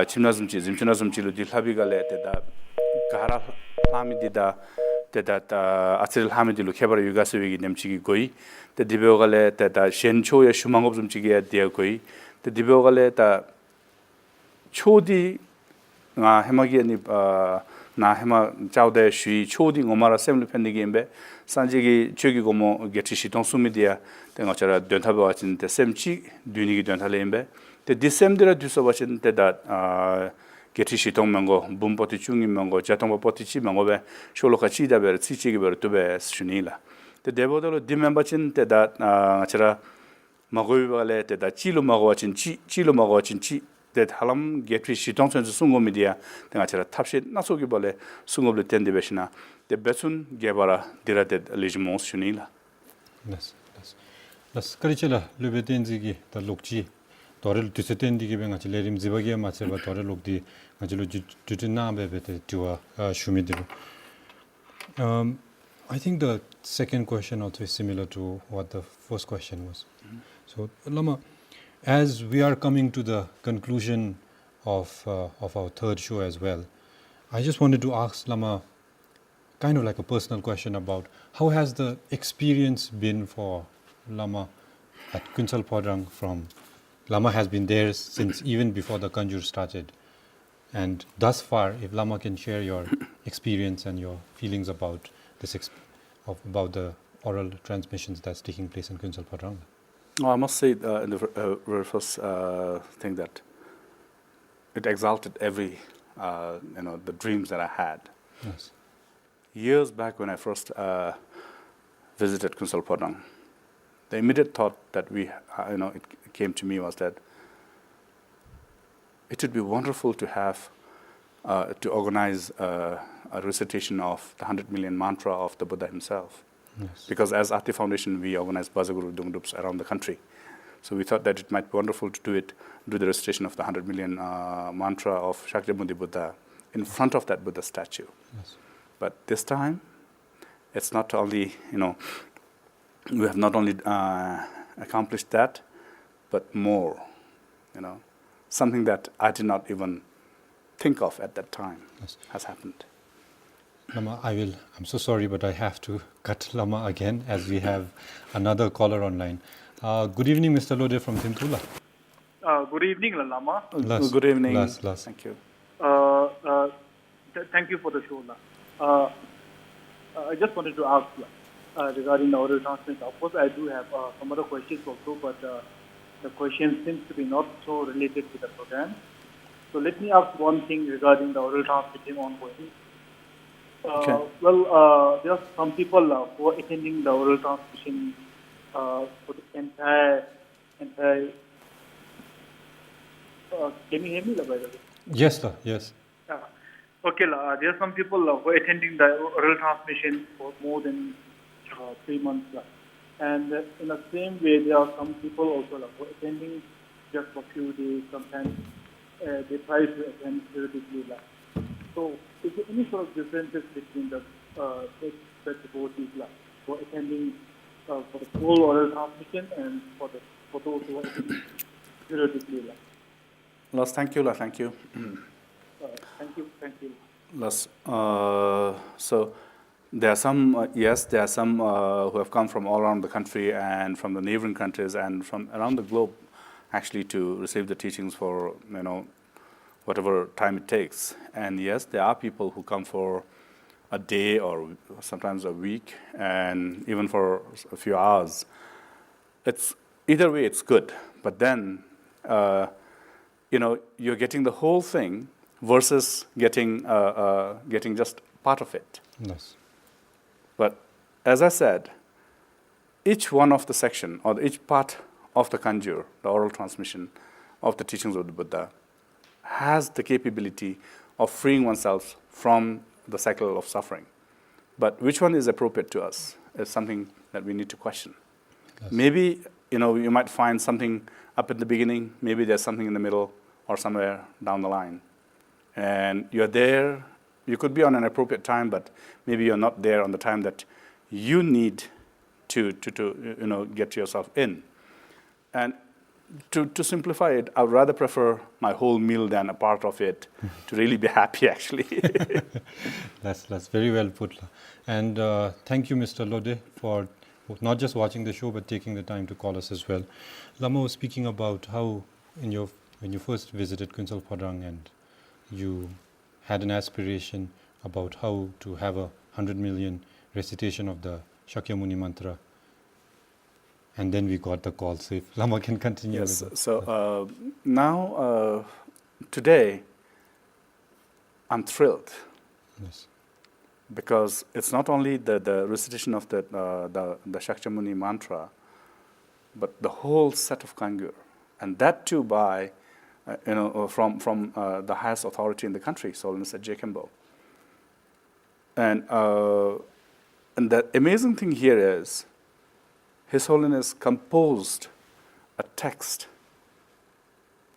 S2: 침나즘지 짐치나즘지로 딜합이갈레 때다 가라 하미디다 때다 아칠 하미디로 케바르 유가스위기 냄치기 고이 때 디베오갈레 때다 셴초의 슈망업 좀지게 되어 고이 때 디베오갈레 다 초디 나 해마기니 나 해마 자우데 슈이 초디 고마라 셈르 펜디게임베 산지기 최기고 뭐 게티시 동수미디아 땡어처라 된타바 같은 때 셈치 dü니기 된탈레임베 때 디셈드라 두서 같은 때다 게티시 동명고 붐포티 중임명고 자통보포티치 명고베 쇼로카치 다베 치치기베 투베 슈니라 때 데보도로 디멤버친 때다 아처라 마고이발레 때다 치로 마고친 치로 마고친 치 that halam get shi tong chen sungo media tenga chara thapshi na so gi bole sungo le ten debeshna de besun gebara dirated legimons shunila
S1: las karichela lebetenzi gi ta lokchi dorel tuseten digi benga chilerim zibagi ma cheba dorel lokdi ngajilo jutina bebete tua shumidiru I think the second question also is similar to what the first question was. So Lama, as we are coming to the conclusion of our third show as well, I just wanted to ask Lama kind of like a personal question about how has the experience been for Lama at Kunsal Podrang from Lama has been there since even before the Kangjur started. And thus far, if Lama can share your experience and your feelings about this about the oral transmissions that's taking place in Kunsal Podrang.
S2: I must say in the very first thing that it exalted every, the dreams that I had.
S1: Yes.
S2: Years back when I first visited Kunsal Podrang, the immediate thought that it came to me was that it would be wonderful to have, to organize a recitation of the 100 million mantra of the Buddha himself.
S1: Yes.
S2: Because as Ati Foundation, we organize Bajaguru Dungdups around the country. So we thought that it might be wonderful to do the recitation of the 100 million mantra of Shakyamuni Buddha in front of that Buddha statue.
S1: Yes.
S2: But this time, it's not only, we have not only accomplished that, but more, something that I did not even think of at that time has happened.
S1: Lama, I'm so sorry, but I have to cut Lama again as we have another caller online. Good evening, Mr. Lode from Thimthula.
S3: Good evening, Lama.
S2: Good evening.
S1: Las.
S2: Thank you.
S3: Thank you for the show. I just wanted to ask regarding the oral transmission. Of course, I do have some other questions also, but the question seems to be not so related to the program. So let me ask one thing regarding the oral transmission ongoing.
S2: Okay.
S3: There are some people who are attending the oral transmission for the entire. Can you hear me, by the way?
S1: Yes, sir. Yes.
S3: Okay, there are some people who are attending the oral transmission for more than 3 months. And in the same way, there are some people also who are attending just for a few days. Sometimes they try to attend periodically. So, is there any sort of differences between the devotees who are attending for the full oral transmission and for those who are attending periodically?
S2: Las, thank you.
S3: Thank you.
S2: Las, so there are some, there are some who have come from all around the country and from the neighboring countries and from around the globe, actually, to receive the teachings for whatever time it takes. And yes, there are people who come for a day or sometimes a week and even for a few hours. It's either way, it's good. But then, you're getting the whole thing versus getting just part of it.
S1: Yes.
S2: But as I said, each one of the section or each part of the Kangjur, the oral transmission of the teachings of the Buddha, has the capability of freeing oneself from the cycle of suffering. But which one is appropriate to us is something that we need to question. Yes. Maybe, you might find something up at the beginning, maybe there's something in the middle or somewhere down the line. And you're there, you could be on an appropriate time, but maybe you're not there on the time that you need to get yourself in. And to simplify it, I would rather prefer my whole meal than a part of it to really be happy, actually.
S1: That's very well put. And thank you, Mr. Lode, for not just watching the show, but taking the time to call us as well. Lama was speaking about how when you first visited Kunsal Phadrang and you had an aspiration about how to have 100 million recitation of the Shakyamuni mantra. And then we got the call. So if Lama can continue.
S2: Yes,
S1: with
S2: so now, today, I'm thrilled.
S1: Yes.
S2: Because it's not only the recitation of the Shakyamuni mantra, but the whole set of Kangjur. And that too by, from the highest authority in the country, His Holiness J. Kimbo. And the amazing thing here is, His Holiness composed a text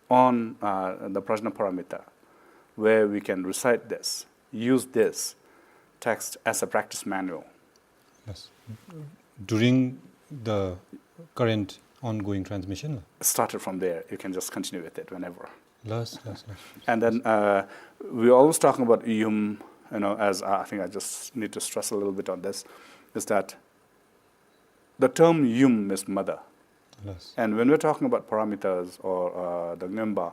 S2: on the Prajna Paramita, where we can recite this, use this text as a practice manual.
S1: Yes. During the current ongoing transmission?
S2: Started from there. You can just continue with it whenever.
S1: Yes.
S2: And then we're always talking about yum, as I think I just need to stress a little bit on this, is that the term yum is mother.
S1: Yes.
S2: And when we're talking about paramitas or the Ngamba,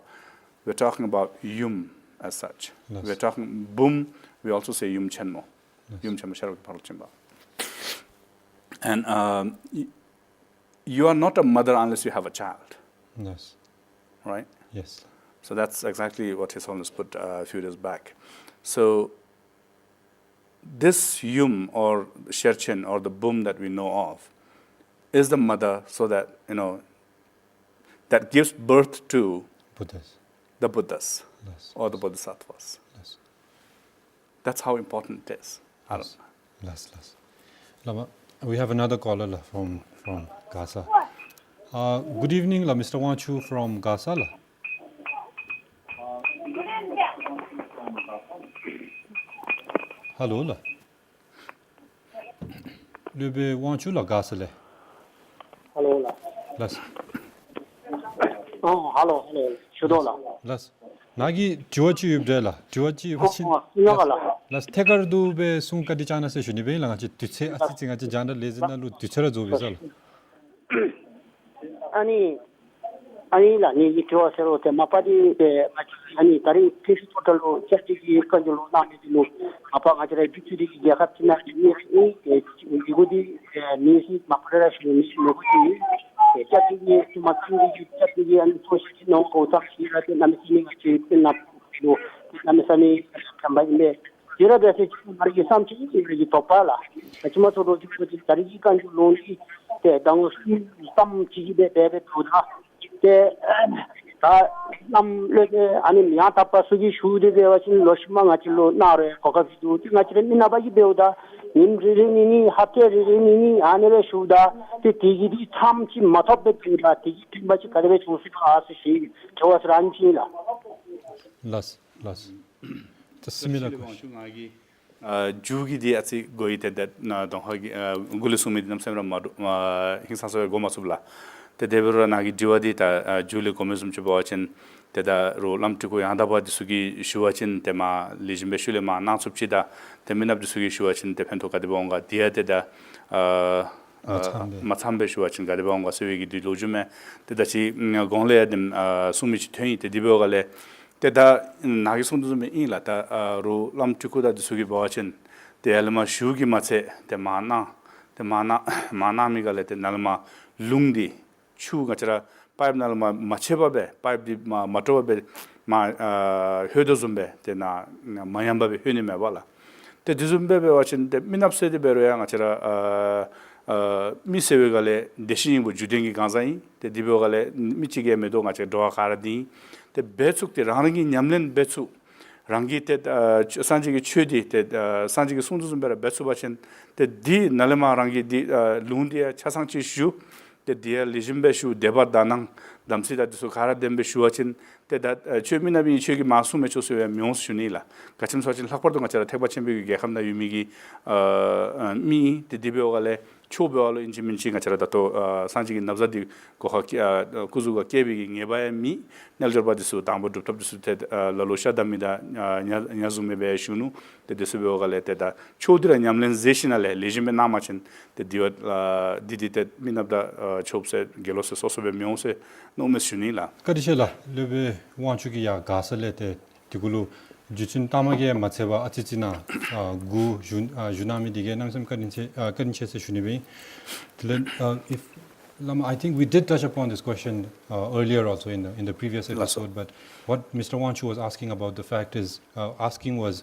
S2: we're talking about yum as such.
S1: Yes.
S2: We're talking bum, we also say yum chenmo.
S1: Yes.
S2: Yum chenmo sharak parachimba. And you are not a mother unless you have a child.
S1: Yes.
S2: Right?
S1: Yes.
S2: So that's exactly what His Holiness put a few days back. So this yum or sherchen or the bum that we know of is the mother, so that, that gives birth to
S1: Buddhas.
S2: the Buddhas.
S1: Yes.
S2: Or the Bodhisattvas.
S1: Yes.
S2: That's how important it is. I don't know.
S1: Yes. Lama, we have another caller from Gaza. Good evening, Mr. Wanchu from Gaza. Hello. Lube Wanchu Gaza.
S4: Hello.
S1: Yes.
S4: Oh, hello. Shudola.
S1: Yes. Nagi Georgi Ubdela. Georgi
S4: Yogala.
S1: Las Tegardu be Sunka di Chana session, you will say assisting at the Jana Lezina Tichera.
S4: Anila, ni Joasero, Mapadi, Ani, Tari, Total, Chastity, Kanjulu, Namilu, upon Ajay, Yakatina, Yudi, Nisi, Maparation, Nisi, Chastity, Chastity, and no Kota, Namisi, Namisani, Kambai. Jira basic margi samchi ni topala achma so roji tariji kan longi te dang sam chi be be thoda te ta nam le ani ya tapa suji shude be wasin loshma ngachilo nare koka vidu ngachre ni nabaji beuda nim rini ni hate rini ni anele shuda te tigi di samchi mathab be thoda tigi timbachi kadebe chusi khas shi joas ranchi la
S1: Las the similar question.
S2: Jugi di atsi goite that na donghagi gulusumi nam semra madu hingsaso goma subla te devra nagi diwadi ta juli komisum chubawachin te da ro lamtiku yandabad sugi shuwachin te ma lijimbe shule ma na subchida te minab sugi shuwachin te phento kadibonga dia te da mathambe shuwachin kadibonga sugi di lojume te da chi gongle adim sumi chi thei te dibogale Teda nagi sunduzume inla ta ro lam tukuda disugi bawachin te alma shugi mache te mana mi gale te nalma lungdi chu gachara pipe nalma macheba be pipe di matoba be hödozumbe te na mayamba be hünime wala te dizumbe be wachin te minapse de bero ya gachara mi sewe gale deshini bu judengi ganzai te dibo gale michige medo gachara doa karadi te betsuk te rangi nyamlen betsu rangi te sanjigi chudi te sanjigi sunduzumbera betsu bachin te di nalema rangi di lundia chasangchi shu the dear Lijimbe Shu Deba Danang, Damsida Sukara Dembe Shuachin, that Chumina be Chugi Masume Chosu and Mions Shunila, Kachim Sochin Laporton, Tebachimbi, Gehamna Yumigi, me, the Dibiole, Chobolo in Jiminching, Sanji Navzadi, Kuzuga Kebi, nearby me, Neljabadisu, Tambo to top suited Lalosha Damida, Nyazume Shunu, the Disubiole, that Chodra and Yamlenzational, Lijimbe Namachin, the did it mean of the Chob said, Gelos also be Mionse, no Miss Shunila.
S1: Kadishela, Lube Wanchukia, Gasalete, Tigulu, Juchin Tamage, Matseva, Atitina, Gu, Junami Diganam, some Kadinches Shunibi. If Lama, I think we did touch upon this question earlier also in the previous episode, but what Mr. Wanchu was asking about the fact is, asking was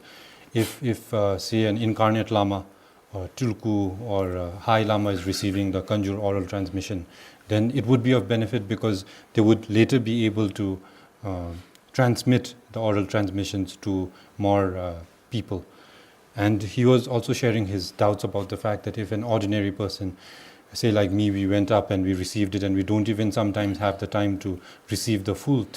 S1: if say an incarnate Lama or Tulku or High Lama is receiving the Kangjur oral transmission, then it would be of benefit because they would later be able to transmit the oral transmissions to more people. And he was also sharing his doubts about the fact that if an ordinary person, say like me, we went up and we received it and we don't even sometimes have the time to receive the full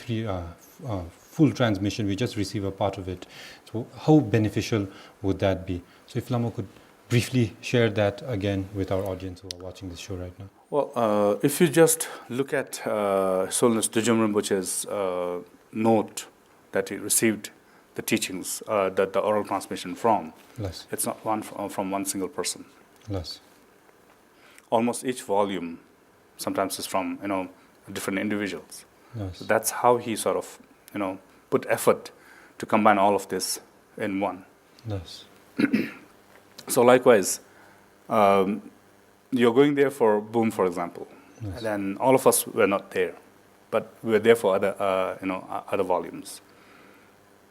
S1: full transmission, we just receive a part of it. So how beneficial would that be? So if Lama could briefly share that again with our audience who are watching this show right now.
S2: Well, if you just look at Solnus Dujum Rinpoche's note that he received the teachings, that the oral transmission from,
S1: Less.
S2: It's not one from one single person.
S1: Less.
S2: Almost each volume sometimes is from different individuals.
S1: Yes.
S2: So that's how he sort of put effort to combine all of this in one.
S1: Yes.
S2: So likewise, you're going there for Boom, for example,
S1: Yes.
S2: and then all of us were not there, but we were there for other other volumes.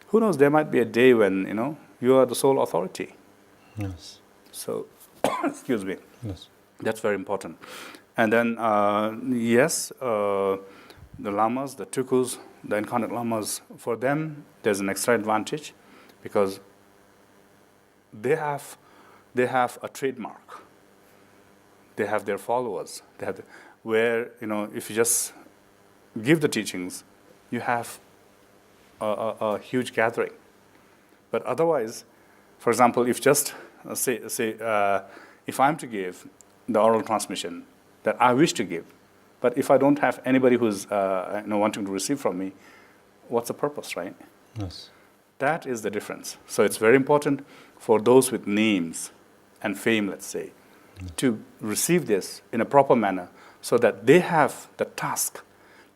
S2: Who knows? There might be a day when you are the sole authority.
S1: Yes.
S2: So, excuse me.
S1: Yes.
S2: That's very important. And then, yes, the lamas, the tukus, the incarnate lamas, for them, there's an extra advantage because they have a trademark. They have their followers. They have where, if you just give the teachings, you have a huge gathering. But otherwise, for example, if just say if I'm to give the oral transmission that I wish to give, but if I don't have anybody who's wanting to receive from me, what's the purpose, right?
S1: Yes.
S2: That is the difference. So it's very important for those with names and fame, let's say, to receive this in a proper manner so that they have the task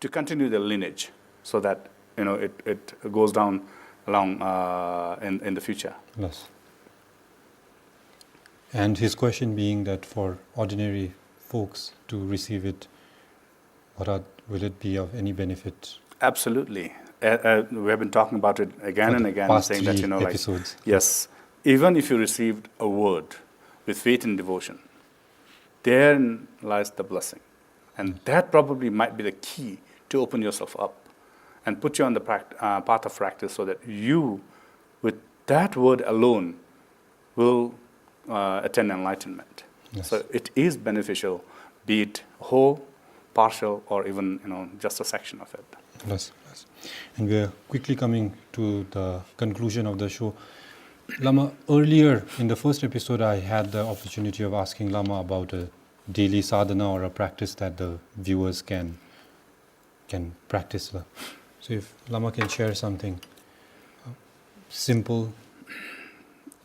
S2: to continue the lineage so that it goes down along in the future.
S1: Yes. And his question being that for ordinary folks to receive it, will it be of any benefit?
S2: Absolutely. We have been talking about it again and again,
S1: past
S2: saying that,
S1: 3 episodes.
S2: yes, even if you received a word with faith and devotion, therein lies the blessing. And that probably might be the key to open yourself up and put you on the path of practice so that you, with that word alone, will attain enlightenment.
S1: Yes.
S2: So it is beneficial, be it whole, partial, or even just a section of it.
S1: Yes. And we're quickly coming to the conclusion of the show. Lama, earlier in the first episode, I had the opportunity of asking Lama about a daily sadhana or a practice that the viewers can practice. So if Lama can share something simple,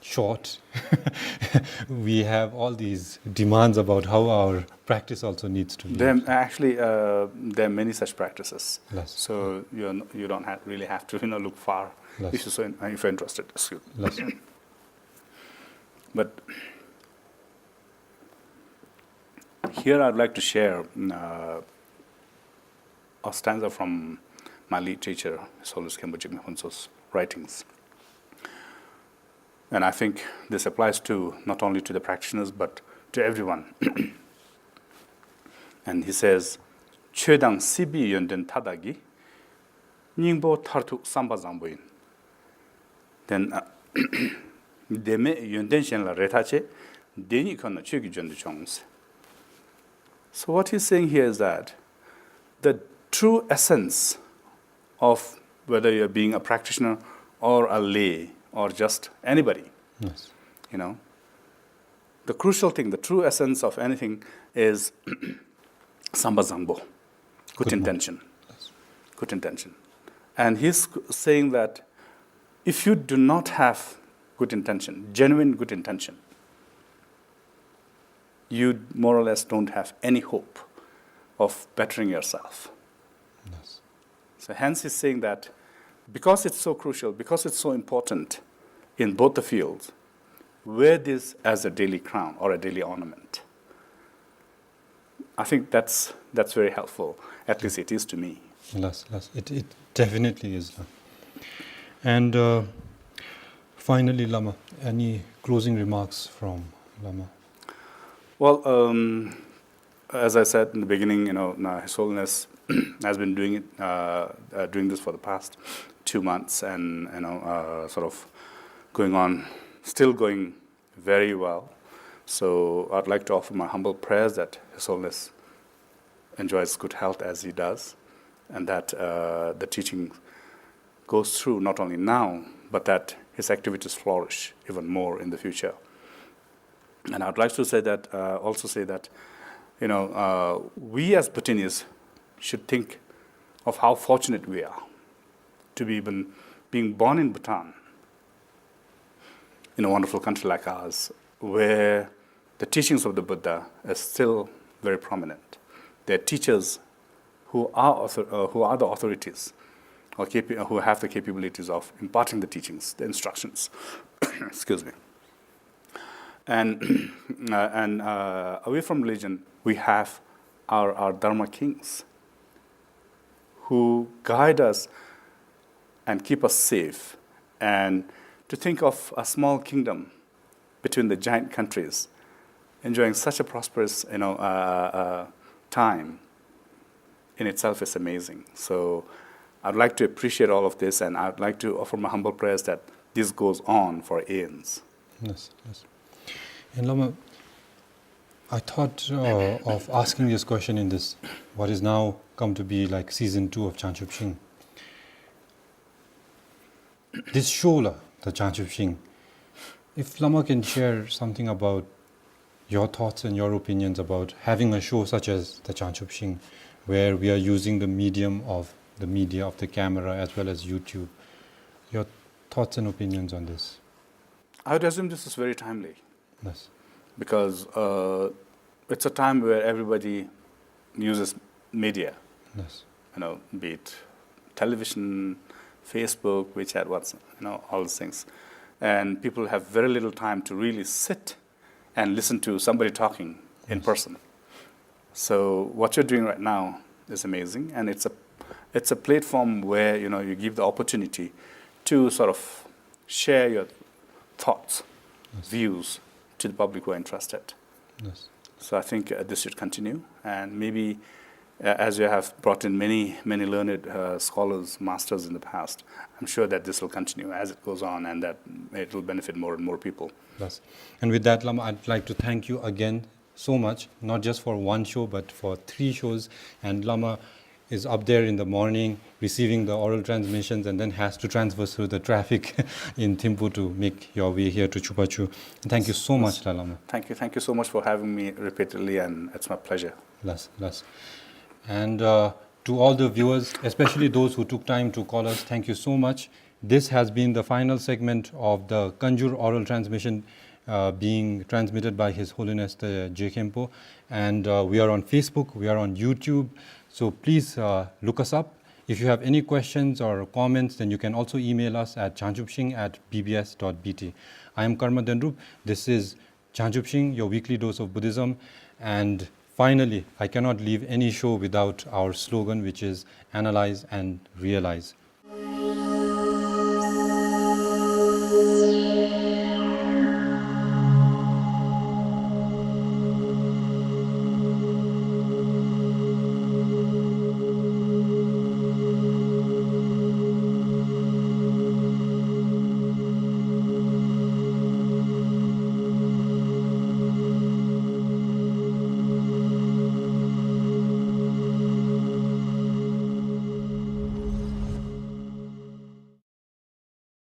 S1: short. We have all these demands about how our practice also needs to be.
S2: There are many such practices.
S1: Less.
S2: So you don't really have to look far
S1: Less.
S2: if you're interested.
S1: Less.
S2: But here I'd like to share a stanza from my lead teacher, Solus Khenpo Hunso's writings. And I think this applies to not only to the practitioners but to everyone. And he says, "Chödang sibi yönden tadagi, ningbo tartu samba zamboin." Then deme yönden shenla retache, deni kono chögi jöndu chongs. So what he's saying here is that the true essence of whether you're being a practitioner or a lay or just anybody,
S1: Yes.
S2: you know, the crucial thing, the true essence of anything is samba zangbo, good intention, good intention. And he's saying that if you do not have good intention, genuine good intention, you more or less don't have any hope of bettering yourself.
S1: Yes.
S2: So hence he's saying that because it's so crucial, because it's so important in both the fields, wear this as a daily crown or a daily ornament. I think that's very helpful. At least it is to me.
S1: Yes. It definitely is. And finally, Lama, any closing remarks from Lama?
S2: Well, as I said in the beginning, His Holiness has been doing this for the past 2 months, and sort of still going very well. So I'd like to offer my humble prayers that His Holiness enjoys good health as he does, and that the teaching goes through not only now, but that his activities flourish even more in the future. And I'd like to say that, we as Bhutinis should think of how fortunate we are to be even being born in Bhutan, in a wonderful country like ours, where the teachings of the Buddha are still very prominent. There are teachers who are the authorities, or who have the capabilities of imparting the teachings, the instructions. Excuse me. And away from religion, we have our Dharma kings who guide us and keep us safe. And to think of a small kingdom between the giant countries enjoying such a prosperous time in itself is amazing. So I'd like to appreciate all of this, and I'd like to offer my humble prayers that this goes on for aeons.
S1: Yes. And Lama, I thought of asking this question in this, what is now come to be like season 2 of Jangchubshing. This show, the Jangchubshing, if Lama can share something about your thoughts and your opinions about having a show such as the Jangchubshing, where we are using the medium of the media, of the camera, as well as YouTube. Your thoughts and opinions on this?
S2: I would assume this is very timely.
S1: Yes.
S2: Because it's a time where everybody uses media.
S1: Yes.
S2: Be it television, Facebook, WeChat, all those things. And people have very little time to really sit and listen to somebody talking in person. So what you're doing right now is amazing, and it's a platform where you give the opportunity to sort of share your thoughts, views to the public who are interested.
S1: Yes.
S2: So I think this should continue, and maybe as you have brought in many learned scholars, masters in the past, I'm sure that this will continue as it goes on, and that it will benefit more and more people.
S1: Yes. And with that, Lama, I'd like to thank you again so much, not just for one show, but for 3 shows. And Lama is up there in the morning receiving the oral transmissions and then has to transfer through the traffic in Thimphu to make your way here to Chupa Chu. Thank you so much, Lama.
S2: Thank you so much for having me repeatedly, and it's my pleasure.
S1: Yes. And to all the viewers, especially those who took time to call us, thank you so much. This has been the final segment of the Kangjur oral transmission being transmitted by His Holiness the Jkempo. And we are on Facebook, we are on YouTube. So please look us up. If you have any questions or comments, then you can also email us at jangchubshing@bbs.bt. I am Karma Dendrup. This is Jangchubshing, your weekly dose of Buddhism. And finally, I cannot leave any show without our slogan, which is analyze and realize.